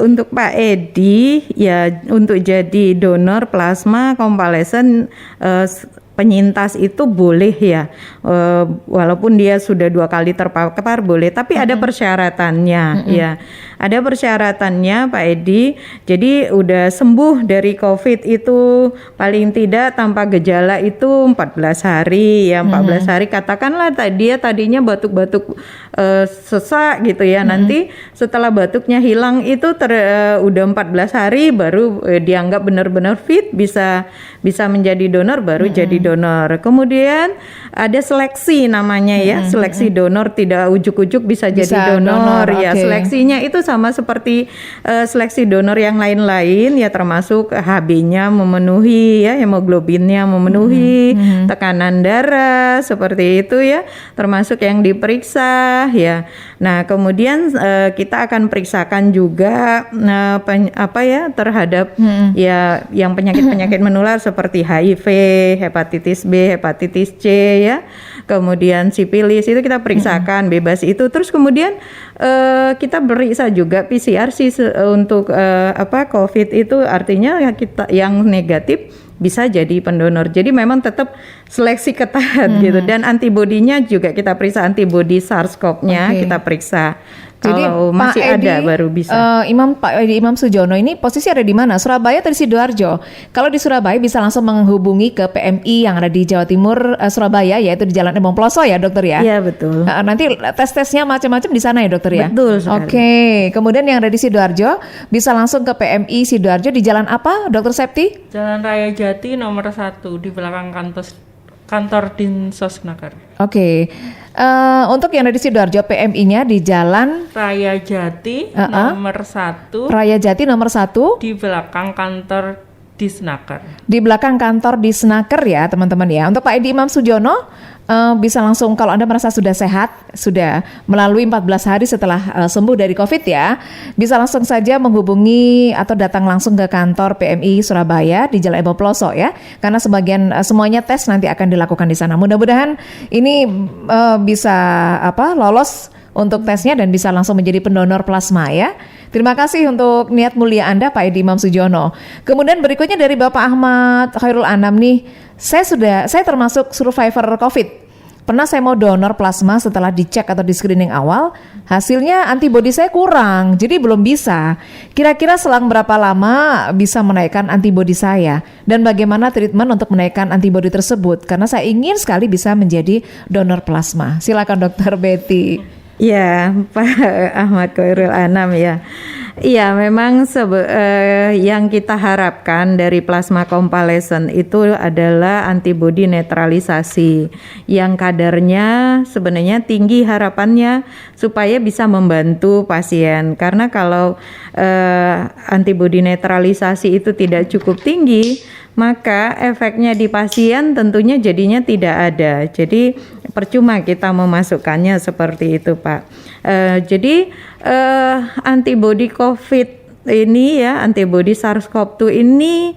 Speaker 4: untuk Pak Edi, ya untuk jadi donor plasma konvalesen penyintas itu boleh ya, walaupun dia sudah 2 kali terpapar boleh, tapi ada persyaratannya ya, ada persyaratannya Pak Edi. Jadi udah sembuh dari COVID itu paling tidak tanpa gejala itu 14 hari ya, 14 hari katakanlah dia tadinya batuk-batuk sesak gitu ya, nanti setelah batuknya hilang itu udah 14 hari baru dianggap benar-benar fit, bisa menjadi donor, baru jadi donor. Kemudian ada seleksi namanya ya, seleksi donor, tidak ujuk-ujuk bisa jadi donor ya.
Speaker 3: Okay.
Speaker 4: Seleksinya itu sama seperti seleksi donor yang lain-lain ya, termasuk HB-nya memenuhi ya, hemoglobinnya memenuhi, tekanan darah seperti itu ya, termasuk yang diperiksa ya. Nah, kemudian kita akan periksakan juga terhadap ya yang penyakit-penyakit menular seperti HIV, hepatitis B, hepatitis C ya, kemudian sipilis itu kita periksakan bebas itu. Terus kemudian kita periksa juga PCR sih untuk COVID itu, artinya ya kita yang negatif bisa jadi pendonor. Jadi memang tetap seleksi ketat gitu, dan antibodinya juga kita periksa, antibodi SARS-CoV-nya kita periksa.
Speaker 3: Jadi
Speaker 4: kalau masih
Speaker 3: Pak Edi,
Speaker 4: ada baru bisa.
Speaker 3: Pak Edi Imam Sujono ini posisi ada di mana? Surabaya atau di Sidoarjo? Kalau di Surabaya bisa langsung menghubungi ke PMI yang ada di Jawa Timur Surabaya, yaitu di Jalan Embong Ploso ya dokter ya?
Speaker 4: Iya betul.
Speaker 3: Nanti tes-tesnya macam-macam di sana ya dokter ya?
Speaker 4: Betul sekali.
Speaker 3: Oke, kemudian yang ada di Sidoarjo bisa langsung ke PMI Sidoarjo di jalan apa dokter Septi?
Speaker 5: Jalan Raya Jati nomor 1 di belakang kantor Dinsosnaker.
Speaker 3: Oke. Untuk yang ada di Sidoarjo, PMI-nya di Jalan
Speaker 5: Raya Jati nomor 1
Speaker 3: Raya Jati nomor 1
Speaker 5: di belakang kantor Disnaker.
Speaker 3: Di belakang kantor Disnaker ya teman-teman ya. Untuk Pak Edi Imam Sujono bisa langsung, kalau Anda merasa sudah sehat, sudah melalui 14 hari setelah sembuh dari COVID ya, bisa langsung saja menghubungi atau datang langsung ke kantor PMI Surabaya di Jalan Embong Ploso ya, karena semuanya tes nanti akan dilakukan di sana. Mudah-mudahan ini bisa lolos untuk tesnya dan bisa langsung menjadi pendonor plasma ya. Terima kasih untuk niat mulia Anda Pak Edi Imam Sujono. Kemudian berikutnya dari Bapak Ahmad Khairul Anam nih, saya termasuk survivor COVID. Pernah saya mau donor plasma, setelah dicek atau di screening awal, hasilnya antibodi saya kurang, jadi belum bisa. Kira-kira selang berapa lama bisa menaikkan antibodi saya? Dan bagaimana treatment untuk menaikkan antibodi tersebut? Karena saya ingin sekali bisa menjadi donor plasma. Silakan Dokter Betty.
Speaker 4: Ya, Pak Ahmad Khairul Anam ya. Iya, memang yang kita harapkan dari plasma konvalesen itu adalah antibodi netralisasi yang kadarnya sebenarnya tinggi, harapannya supaya bisa membantu pasien. Karena kalau antibodi netralisasi itu tidak cukup tinggi, maka efeknya di pasien tentunya jadinya tidak ada. Jadi percuma kita memasukkannya seperti itu, Pak. Jadi antibodi COVID ini ya, antibodi SARS-CoV-2 ini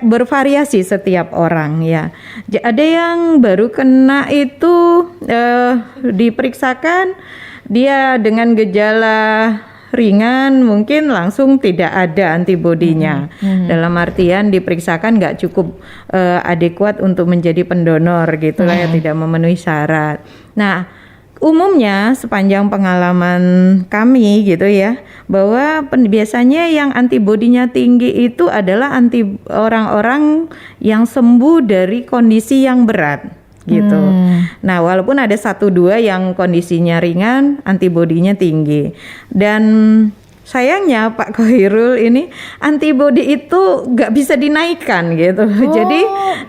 Speaker 4: bervariasi setiap orang ya. Ada yang baru kena itu diperiksakan dia dengan gejala ringan, mungkin langsung tidak ada antibodinya. Dalam artian diperiksakan nggak cukup adekuat untuk menjadi pendonor gitulah ya, tidak memenuhi syarat. Nah, umumnya sepanjang pengalaman kami gitu ya, bahwa biasanya yang antibodinya tinggi itu adalah orang-orang yang sembuh dari kondisi yang berat gitu. Nah, walaupun ada 1-2 yang kondisinya ringan, antibodinya tinggi. Dan sayangnya Pak Khairul ini antibodi itu nggak bisa dinaikkan gitu. Jadi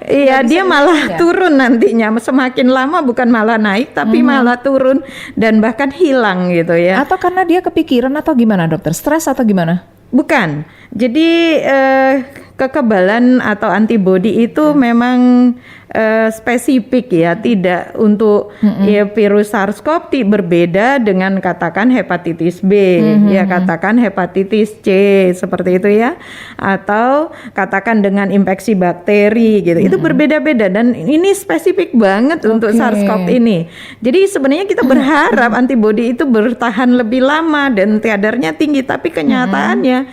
Speaker 4: ya dia malah turun nantinya. Semakin lama bukan malah naik, tapi malah turun dan bahkan hilang gitu ya.
Speaker 3: Atau karena dia kepikiran atau gimana dokter? Stres atau gimana?
Speaker 4: Bukan. Jadi kekebalan atau antibodi itu memang spesifik ya, tidak untuk ya, virus SARS-CoV berbeda dengan katakan hepatitis B, ya katakan hepatitis C seperti itu ya, atau katakan dengan infeksi bakteri gitu, itu berbeda-beda dan ini spesifik banget untuk SARS-CoV ini. Jadi sebenarnya kita berharap antibodi itu bertahan lebih lama dan kadarnya tinggi, tapi kenyataannya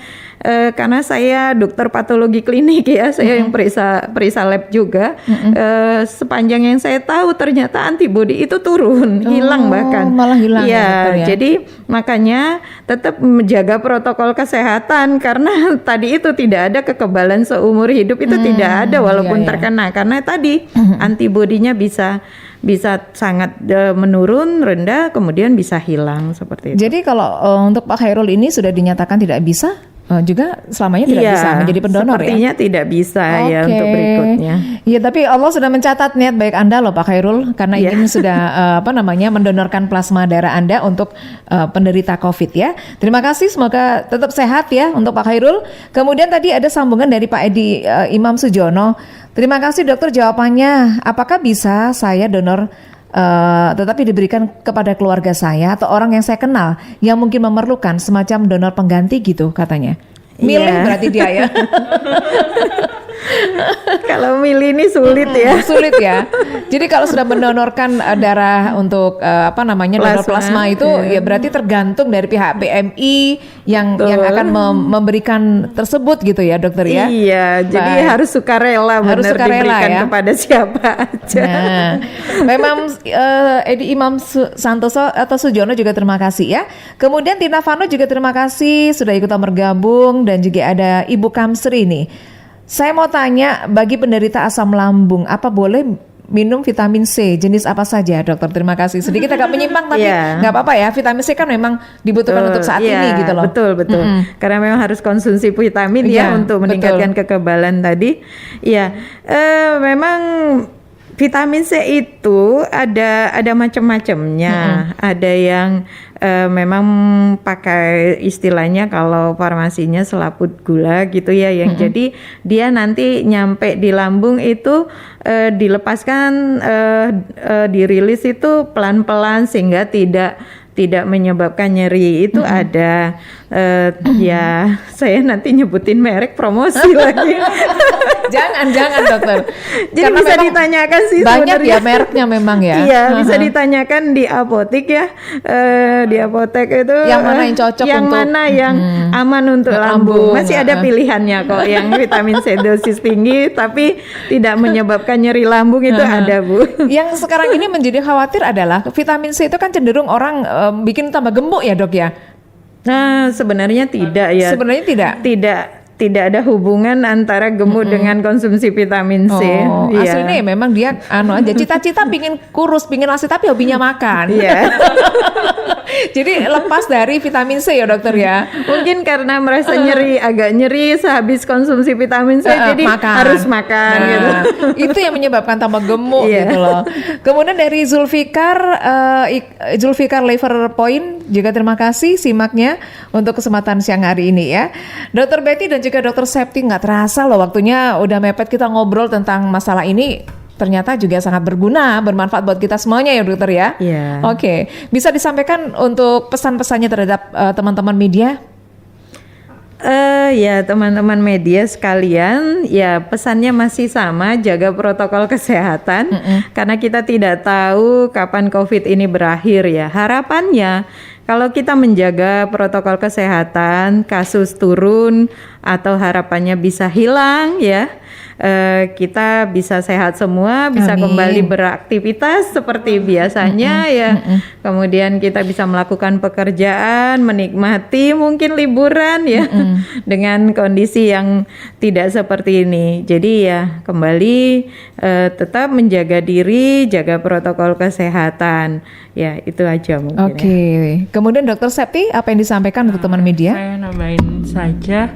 Speaker 4: karena saya dokter patologi klinik ya, saya yang periksa lab juga, sepanjang yang saya tahu ternyata antibodi itu turun, hilang bahkan.
Speaker 3: Malah hilang
Speaker 4: ya. Jadi makanya tetap menjaga protokol kesehatan karena tadi itu tidak ada kekebalan seumur hidup, itu tidak ada walaupun terkena, karena tadi antibodinya bisa sangat menurun, rendah, kemudian bisa hilang seperti itu.
Speaker 3: Jadi kalau untuk Pak Khairul ini sudah dinyatakan tidak bisa, juga selamanya tidak bisa menjadi pendonor
Speaker 4: sepertinya tidak bisa ya untuk berikutnya.
Speaker 3: Iya, tapi Allah sudah mencatat niat baik Anda loh Pak Khairul, karena ingin sudah mendonorkan plasma darah Anda untuk penderita COVID ya. Terima kasih, semoga tetap sehat ya untuk Pak Khairul. Kemudian tadi ada sambungan dari Pak Edi Imam Sujono. Terima kasih dokter jawabannya. Apakah bisa saya donor tetapi diberikan kepada keluarga saya atau orang yang saya kenal yang mungkin memerlukan semacam donor pengganti gitu katanya. Milih berarti dia ya.
Speaker 4: Kalau milih ini sulit ya.
Speaker 3: Sulit ya. Jadi kalau sudah mendonorkan darah untuk donor plasma itu ya berarti tergantung dari pihak PMI yang akan memberikan tersebut gitu ya dokter ya.
Speaker 4: Iya, jadi harus sukarela diberikan ya kepada siapa aja.
Speaker 3: Nah, memang Edi Imam Santoso atau Sujono juga terima kasih ya. Kemudian Tina Vano juga terima kasih sudah ikutan bergabung, dan juga ada Ibu Kamsri nih. Saya mau tanya, bagi penderita asam lambung, apa boleh minum vitamin C? Jenis apa saja, dokter? Terima kasih. Sedikit agak menyimpang, tapi nggak apa-apa ya. Vitamin C kan memang dibutuhkan untuk saat ini gitu loh.
Speaker 4: Betul. Karena memang harus konsumsi vitamin ya untuk meningkatkan kekebalan tadi. Iya, memang vitamin C itu ada macam-macamnya. Ada yang memang pakai istilahnya kalau farmasinya selaput gula gitu ya, yang jadi dia nanti nyampe di lambung itu dilepaskan, dirilis itu pelan-pelan sehingga tidak menyebabkan nyeri. Itu ada ya saya nanti nyebutin merek promosi lagi.
Speaker 3: Jangan dokter.
Speaker 4: Jadi karena bisa ditanyakan sih
Speaker 3: banyak ya mereknya memang ya.
Speaker 4: Iya, bisa ditanyakan di apotek ya. Di apotek itu
Speaker 3: yang mana yang cocok
Speaker 4: mana yang aman untuk lambung. Masih ada pilihannya kok, yang vitamin C dosis tinggi tapi tidak menyebabkan nyeri lambung itu ada, Bu. Yang
Speaker 3: sekarang ini menjadi khawatir adalah vitamin C itu kan cenderung orang bikin tambah gemuk ya, Dok ya.
Speaker 4: Nah, sebenarnya tidak ya.
Speaker 3: Sebenarnya
Speaker 4: tidak ada hubungan antara gemuk dengan konsumsi vitamin C.
Speaker 3: Aslinya memang dia aja cita-cita pingin kurus, pingin langsing, tapi hobinya makan.
Speaker 4: Iya.
Speaker 3: Jadi lepas dari vitamin C ya dokter ya.
Speaker 4: Mungkin karena merasa agak nyeri sehabis konsumsi vitamin C, jadi harus makan gitu.
Speaker 3: Itu yang menyebabkan tambah gemuk gitu loh. Kemudian dari Zulfikar Liver Point juga terima kasih simaknya untuk kesempatan siang hari ini ya. Dokter Betty dan juga Dokter Septi, nggak terasa loh waktunya udah mepet, kita ngobrol tentang masalah ini. Ternyata juga sangat berguna, bermanfaat buat kita semuanya ya dokter ya.
Speaker 4: Iya.
Speaker 3: Oke, bisa disampaikan untuk pesan-pesannya terhadap teman-teman media?
Speaker 4: Ya teman-teman media sekalian, ya pesannya masih sama, jaga protokol kesehatan karena kita tidak tahu kapan COVID ini berakhir ya. Harapannya kalau kita menjaga protokol kesehatan, kasus turun atau harapannya bisa hilang ya. Kita bisa sehat semua, bisa kembali beraktivitas seperti biasanya ya. Kemudian kita bisa melakukan pekerjaan, menikmati mungkin liburan ya dengan kondisi yang tidak seperti ini. Jadi ya kembali tetap menjaga diri, jaga protokol kesehatan. Ya itu aja mungkin.
Speaker 3: Oke. Kemudian Dokter Septi, apa yang disampaikan untuk teman media?
Speaker 5: Saya nambahin saja.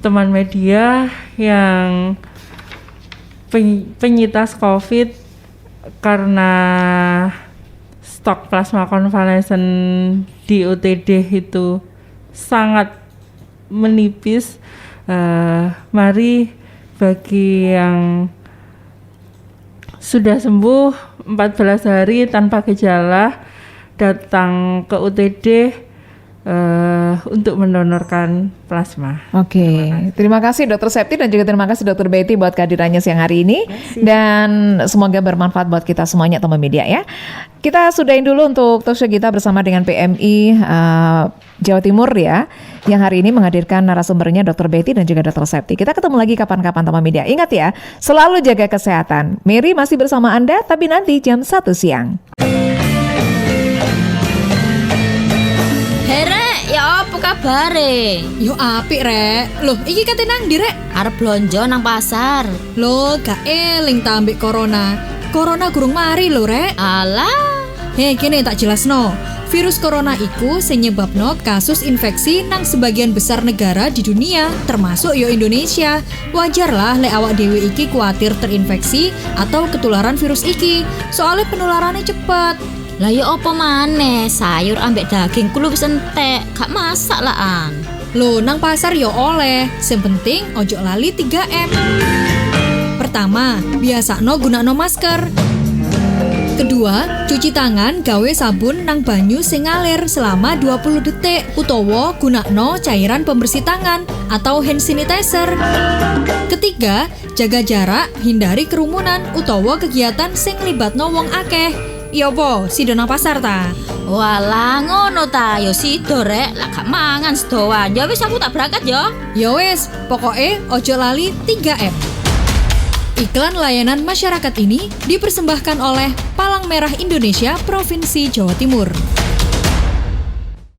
Speaker 5: Teman media yang penyintas COVID, karena stok plasma konvalesen di UTD itu sangat menipis. Mari bagi yang sudah sembuh 14 hari tanpa gejala datang ke UTD untuk mendonorkan plasma.
Speaker 3: Oke, terima kasih Dr. Septi dan juga terima kasih Dr. Betty buat kehadirannya siang hari ini dan semoga bermanfaat buat kita semuanya teman media ya. Kita sudahin dulu untuk talkshow kita bersama dengan PMI Jawa Timur ya, yang hari ini menghadirkan narasumbernya Dr. Betty dan juga Dr. Septi. Kita ketemu lagi kapan-kapan teman media. Ingat ya, selalu jaga kesehatan. Mary masih bersama Anda, tapi nanti jam 1 siang.
Speaker 1: Ya apa kabare?
Speaker 2: Yo apik rek. Loh, iki kate nang ndi rek?
Speaker 1: Arep blonjo nang pasar.
Speaker 2: Loh, gak eling ta ambek corona. Corona gurung mari lho rek.
Speaker 1: Alah,
Speaker 2: Kene tak jelasno. Virus corona iku sing nyebabno kasus infeksi nang sebagian besar negara di dunia, termasuk yo Indonesia. Wajar lah lek awak dhewe iki kuatir terinfeksi atau ketularan virus iki. Soalnya penularannya cepet.
Speaker 1: lah ya apa maneh? Sayur ambek daging kulo wis entek, gak masak lah an.
Speaker 2: Loh, nang pasar yo oleh. Sing penting ojo lali 3M. Pertama, biasakno gunakno masker. Kedua, cuci tangan gawe sabun nang banyu sing ngalir selama 20 detik utawa gunakno cairan pembersih tangan atau hand sanitizer. Ketiga, jaga jarak, hindari kerumunan utawa kegiatan sing libatno wong akeh. Iya po, sido nang pasar ta?
Speaker 1: Walah ngono ta, yo sido rek, lah gak mangan sedoan. Ya wis aku tak berangkat yo.
Speaker 2: Ya wis, pokoke ojo lali 3M. Iklan layanan masyarakat ini dipersembahkan oleh Palang Merah Indonesia Provinsi Jawa Timur.